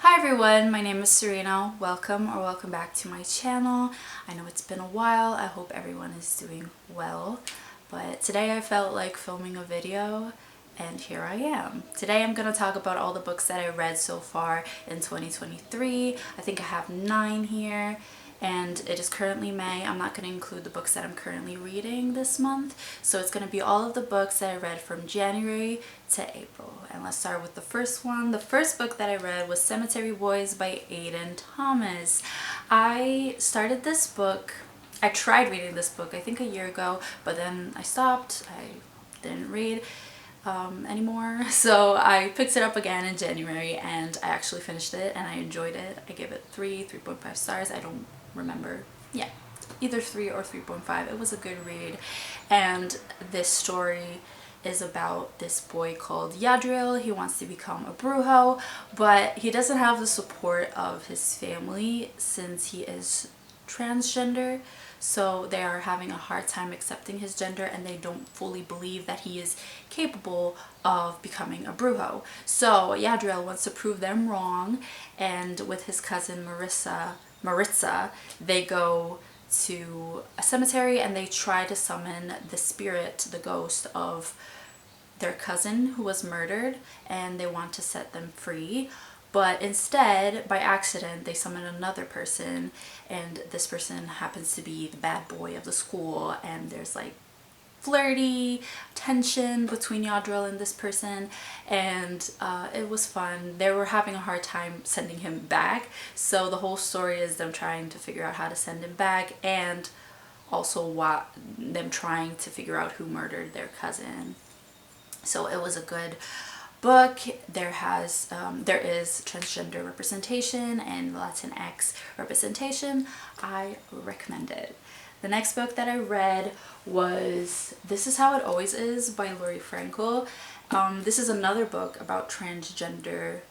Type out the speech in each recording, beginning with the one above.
Hi everyone, my name is Serena. Welcome back to my channel. I know it's been a while. I hope everyone is doing well. But today I felt like filming a video and here I am. Today I'm going to talk about all the books that I read so far in 2023. I think I have 9 here. And it is currently May. I'm not going to include the books that I'm currently reading this month. So it's going to be all of the books that I read from January to April. And let's start with the first one. The first book that I read was Cemetery Boys by Aiden Thomas. I started this book, I tried reading this book I think a year ago, but then I stopped. I didn't read anymore. So I picked it up again in January and I actually finished it and I enjoyed it. I gave it 3.5 stars. I don't remember. Yeah, either 3 or 3.5. It was a good read. And this story is about this boy called Yadriel. He wants to become a brujo, but he doesn't have the support of his family since he is transgender. So they are having a hard time accepting his gender and they don't fully believe that he is capable of becoming a brujo. So Yadriel wants to prove them wrong, and with his cousin Maritza, they go to a cemetery and they try to summon the spirit, the ghost of their cousin who was murdered, and they want to set them free. But instead, by accident, they summon another person, and this person happens to be the bad boy of the school, and there's like flirty tension between Yadriel and this person, and it was fun. They were having a hard time sending him back, so the whole story is them trying to figure out how to send him back, and also them trying to figure out who murdered their cousin. So it was a good book. There is transgender representation and Latinx representation. I recommend it. The next book that I read was This Is How It Always Is by Lori Frankel. This is another book about transgender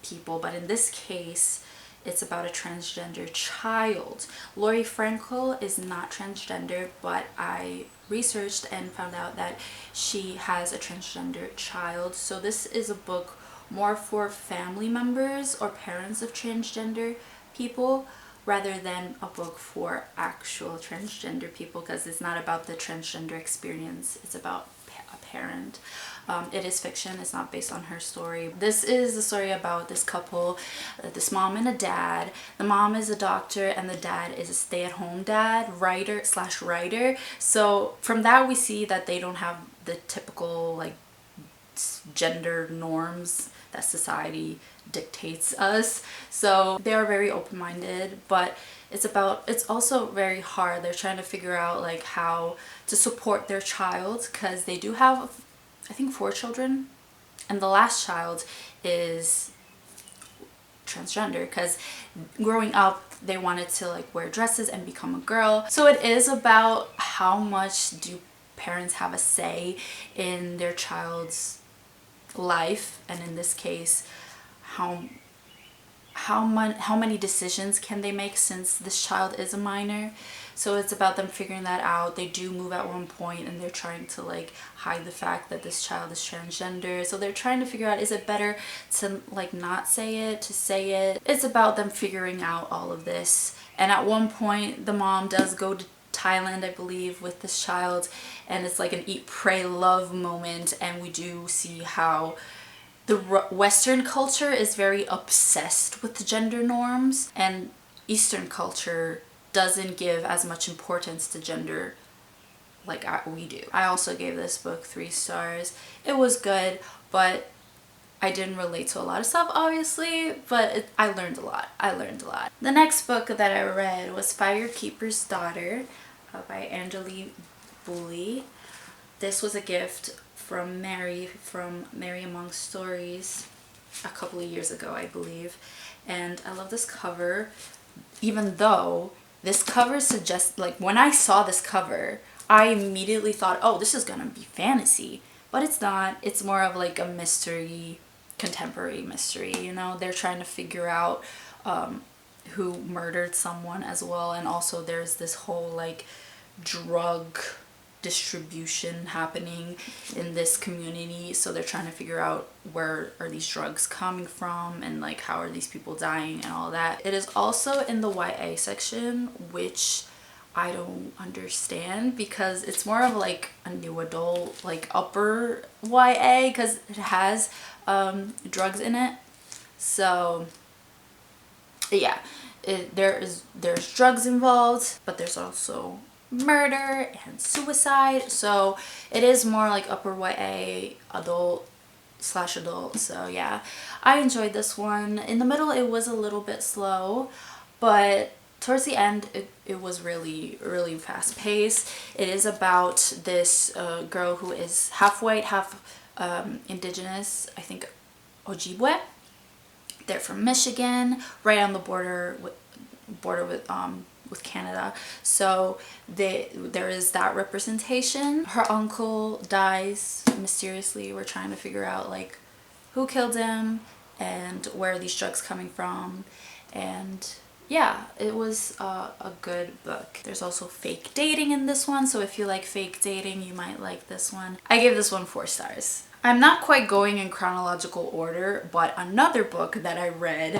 people, but in this case it's about a transgender child. Lori Frankel is not transgender, but I researched and found out that she has a transgender child. So this is a book more for family members or parents of transgender people rather than a book for actual transgender people, because it's not about the transgender experience, it's about a parent. It is fiction, it's not based on her story. This is a story about this couple, this mom and a dad. The mom is a doctor and the dad is a stay-at-home dad, writer. So from that we see that they don't have the typical like gender norms that society dictates us. So they are very open-minded, but it's also very hard. They're trying to figure out like how to support their child, because they do have I think 4 children, and the last child is transgender because growing up they wanted to like wear dresses and become a girl. So it is about how much do parents have a say in their child's life, and in this case how many decisions can they make since this child is a minor. So it's about them figuring that out. They do move at one point and they're trying to like hide the fact that this child is transgender. So they're trying to figure out, is it better to like not say it, to say it? It's about them figuring out all of this. And at one point the mom does go to Thailand, I believe, with this child, and it's like an eat, pray, love moment, and we do see how the Western culture is very obsessed with the gender norms, and Eastern culture doesn't give as much importance to gender like we do. I also gave this book 3 stars. It was good, but I didn't relate to a lot of stuff, obviously, but I learned a lot. The next book that I read was Firekeeper's Daughter by Angeli Bully. This was a gift from Mary Among Stories a couple of years ago, I believe, and I love this cover, even though this cover suggests, like when I saw this cover I immediately thought, oh, this is gonna be fantasy, but it's not. It's more of like a mystery, contemporary mystery, you know. They're trying to figure out who murdered someone as well, and also there's this whole like drug distribution happening in this community, so they're trying to figure out where are these drugs coming from and like how are these people dying and all that. It is also in the YA section, which I don't understand because it's more of like a new adult, like upper YA, because it has drugs in it. So yeah, there's drugs involved, but there's also murder and suicide, so it is more like upper YA, adult slash adult. So yeah, I enjoyed this one. In the middle it was a little bit slow, but towards the end it was really fast paced. It is about this girl who is half white, half indigenous, I think Ojibwe. They're from Michigan, right on the border with Canada. So there is that representation. Her uncle dies mysteriously. We're trying to figure out like who killed him and where are these drugs coming from. And yeah, it was a good book. There's also fake dating in this one, so if you like fake dating, you might like this one. I gave this one 4 stars. I'm not quite going in chronological order, but another book that I read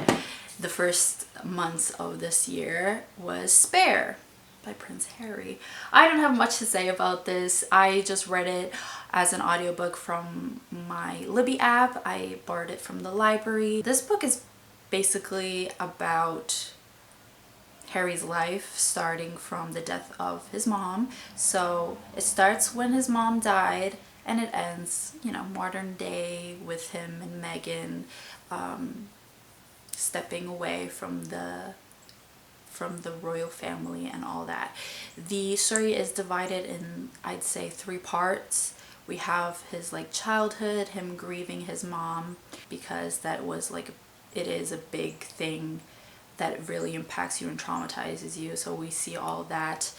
the first months of this year was Spare by Prince Harry. I don't have much to say about this. I just read it as an audiobook from my Libby app. I borrowed it from the library. This book is basically about Harry's life, starting from the death of his mom. So it starts when his mom died and it ends, you know, modern day with him and Meghan stepping away from the royal family and all that. The story is divided in, I'd say, 3 parts. We have his like childhood, him grieving his mom, because that was like, it is a big thing that really impacts you and traumatizes you. So we see all that.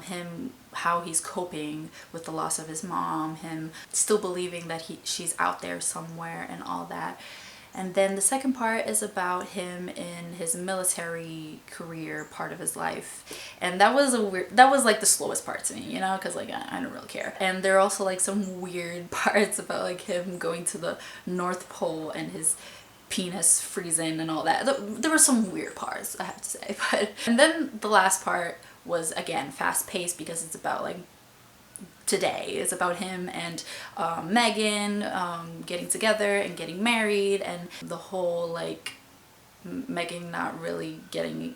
Him, how he's coping with the loss of his mom, him still believing that she's out there somewhere and all that. And then the second part is about him in his military career part of his life. And that was like the slowest part to me, you know, because like I don't really care. And there are also like some weird parts about like him going to the North Pole and his penis freezing and all that. There were some weird parts, I have to say. And then the last part was again fast paced because it's about like today. It's about him and Meghan getting together and getting married, and the whole like Meghan not really getting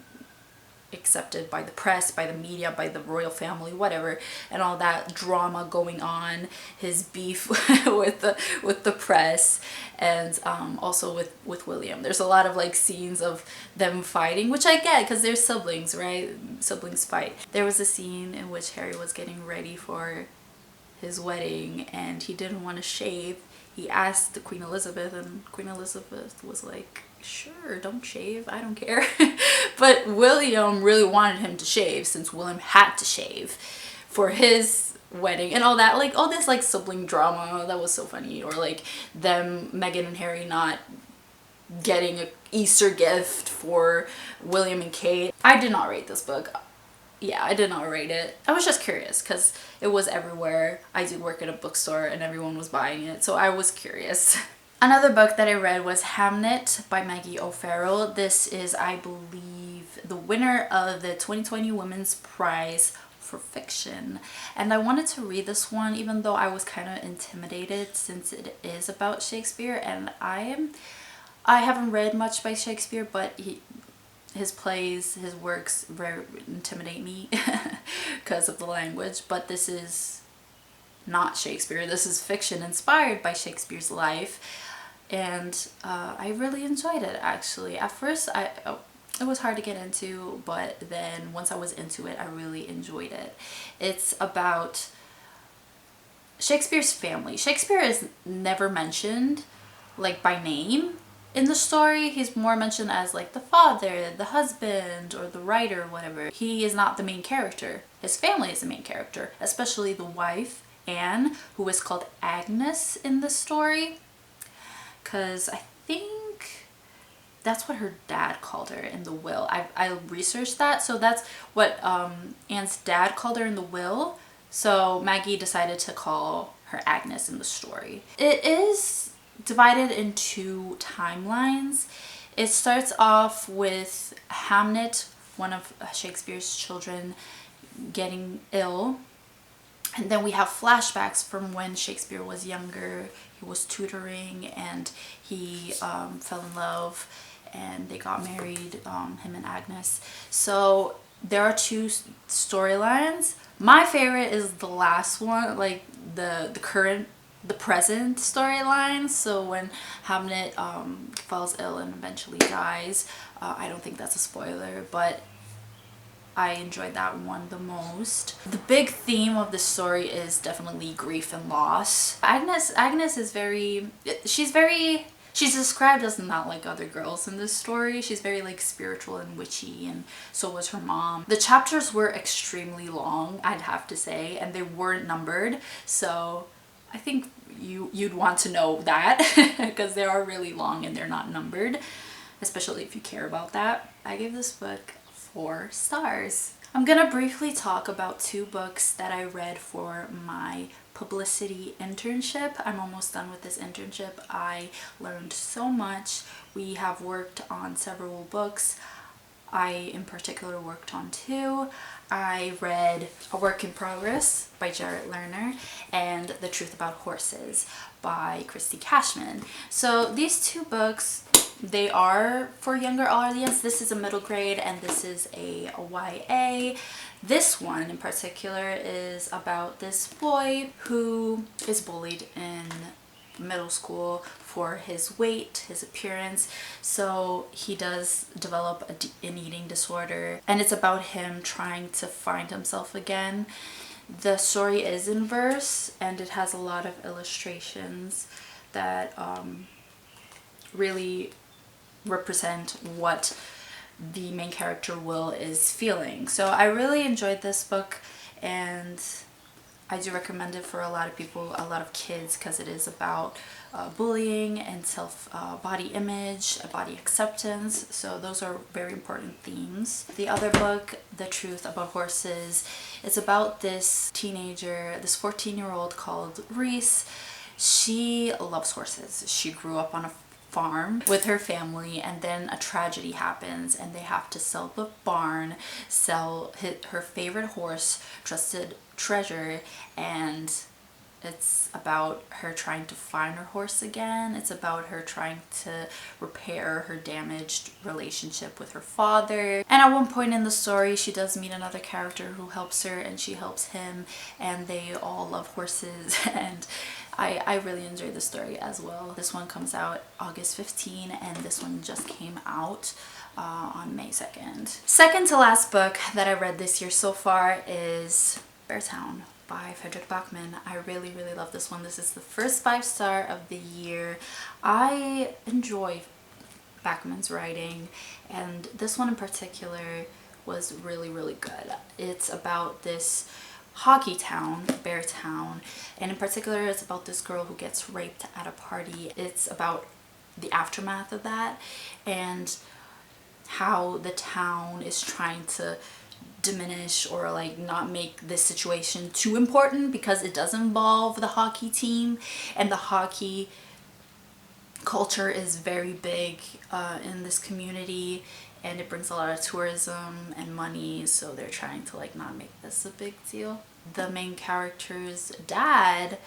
accepted by the press, by the media, by the royal family, whatever, and all that drama going on, his beef with the press, and also with William. There's a lot of like scenes of them fighting, which I get because they're siblings, right? Siblings fight. There was a scene in which Harry was getting ready for his wedding and he didn't want to shave. He asked Queen Elizabeth and Queen Elizabeth was like, sure, don't shave, I don't care. But William really wanted him to shave, since William had to shave for his wedding and all that, like all this like sibling drama that was so funny. Or like them, Meghan and Harry, not getting an Easter gift for William and Kate. I did not rate this book. Yeah, I did not rate it. I was just curious because it was everywhere. I do work at a bookstore and everyone was buying it, so I was curious. Another book that I read was Hamnet by Maggie O'Farrell. This is, I believe, the winner of the 2020 Women's Prize for Fiction. And I wanted to read this one even though I was kind of intimidated since it is about Shakespeare, and I haven't read much by Shakespeare, but his plays, his works very intimidate me because of the language. But this is not Shakespeare. This is fiction inspired by Shakespeare's life. And I really enjoyed it, actually. At first, it was hard to get into, but then once I was into it, I really enjoyed it. It's about Shakespeare's family. Shakespeare is never mentioned, like, by name in the story. He's more mentioned as, like, the father, the husband, or the writer, whatever. He is not the main character. His family is the main character, especially the wife, Anne, who is called Agnes in the story. Because I think that's what her dad called her in the will. I researched that, so that's what Anne's dad called her in the will. So Maggie decided to call her Agnes in the story. It is divided into timelines. It starts off with Hamnet, one of Shakespeare's children, getting ill. And then we have flashbacks from when Shakespeare was younger. He was tutoring and he fell in love and they got married, him and Agnes. So there are two storylines. My favorite is the last one, like the present storyline. So when Hamnet falls ill and eventually dies, I don't think that's a spoiler, but I enjoyed that one the most. The big theme of the story is definitely grief and loss. Agnes is she's described as not like other girls in this story. She's very like spiritual and witchy, and so was her mom. The chapters were extremely long, I'd have to say, and they weren't numbered. So I think you'd want to know that because they are really long and they're not numbered, especially if you care about that. I gave this book 4 stars. I'm gonna briefly talk about 2 books that I read for my publicity internship. I'm almost done with this internship. I learned so much. We have worked on several books. I in particular worked on 2. I read A Work in Progress by Jarrett Lerner and The Truth About Horses by Christy Cashman. So these 2 books, they are for a younger audience. This is a middle grade and this is a YA. This one in particular is about this boy who is bullied in middle school for his weight, his appearance. So he does develop an eating disorder, and it's about him trying to find himself again. The story is in verse and it has a lot of illustrations that really represent what the main character Will is feeling. So I really enjoyed this book and I do recommend it for a lot of people, a lot of kids, because it is about bullying and body image, body acceptance. So those are very important themes. The other book, The Truth About Horses, is about this teenager, this 14-year-old called Reese. She loves horses. She grew up on a farm with her family, and then a tragedy happens and they have to sell the barn, sell her favorite horse, Trusted Treasure, and it's about her trying to find her horse again. It's about her trying to repair her damaged relationship with her father. And at one point in the story, she does meet another character who helps her and she helps him, and they all love horses and I really enjoyed the story as well. This one comes out August 15 and this one just came out on May 2nd. Second to last book that I read this year so far is Beartown by Fredrik Backman. I really love this one. This is the first 5-star of the year. I enjoy Backman's writing, and this one in particular was really good. It's about this hockey town, Beartown, and in particular it's about this girl who gets raped at a party. It's about the aftermath of that and how the town is trying to diminish or like not make this situation too important because it does involve the hockey team, and the hockey culture is very big in this community and it brings a lot of tourism and money, so they're trying to like not make this a big deal. The main character's dad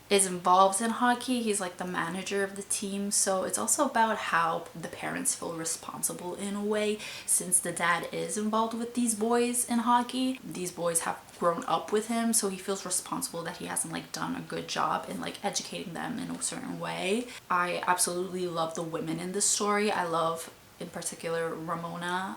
is involved in hockey. He's like the manager of the team, so it's also about how the parents feel responsible in a way, since the dad is involved with these boys in hockey. These boys have grown up with him, so he feels responsible that he hasn't like done a good job in like educating them in a certain way. I absolutely love the women in this story. I love in particular Ramona,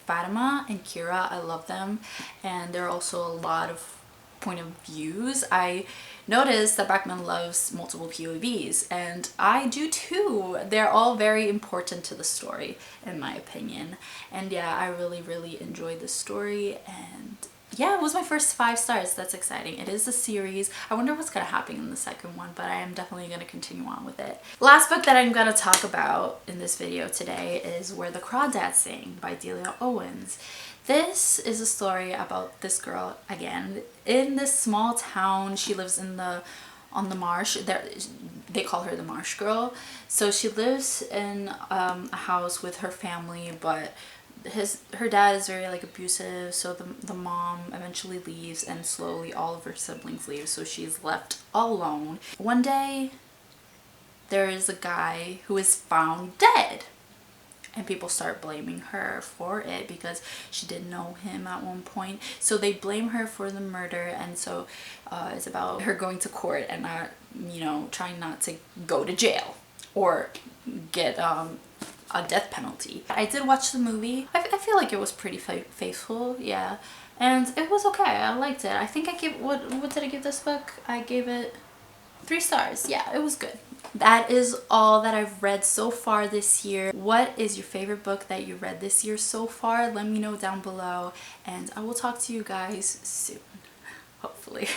Fatima, and Kira. I love them, and there are also a lot of point of views. I noticed that Backman loves multiple POVs, and I do too. They're all very important to the story in my opinion, and yeah, I really enjoyed the story, and yeah, it was my first 5 stars. That's exciting. It is a series. I wonder what's gonna happen in the second one, but I am definitely gonna continue on with it. Last book that I'm gonna talk about in this video today is Where the Crawdads Sing by Delia Owens. This is a story about this girl, again, in this small town. She lives in on the marsh. They call her the marsh girl. So she lives in a house with her family, but her dad is very like abusive, so the mom eventually leaves, and slowly all of her siblings leave, so she's left all alone. One day there is a guy who is found dead, and people start blaming her for it because she didn't know him at one point. So they blame her for the murder, and so it's about her going to court and not, you know, trying not to go to jail or get a death penalty. I did watch the movie. I feel like it was pretty faithful, yeah, and it was okay. I liked it. I think I gave, what did I give this book? I gave it 3 stars. Yeah, it was good. That is all that I've read so far this year. What is your favorite book that you read this year so far? Let me know down below, and I will talk to you guys soon, hopefully.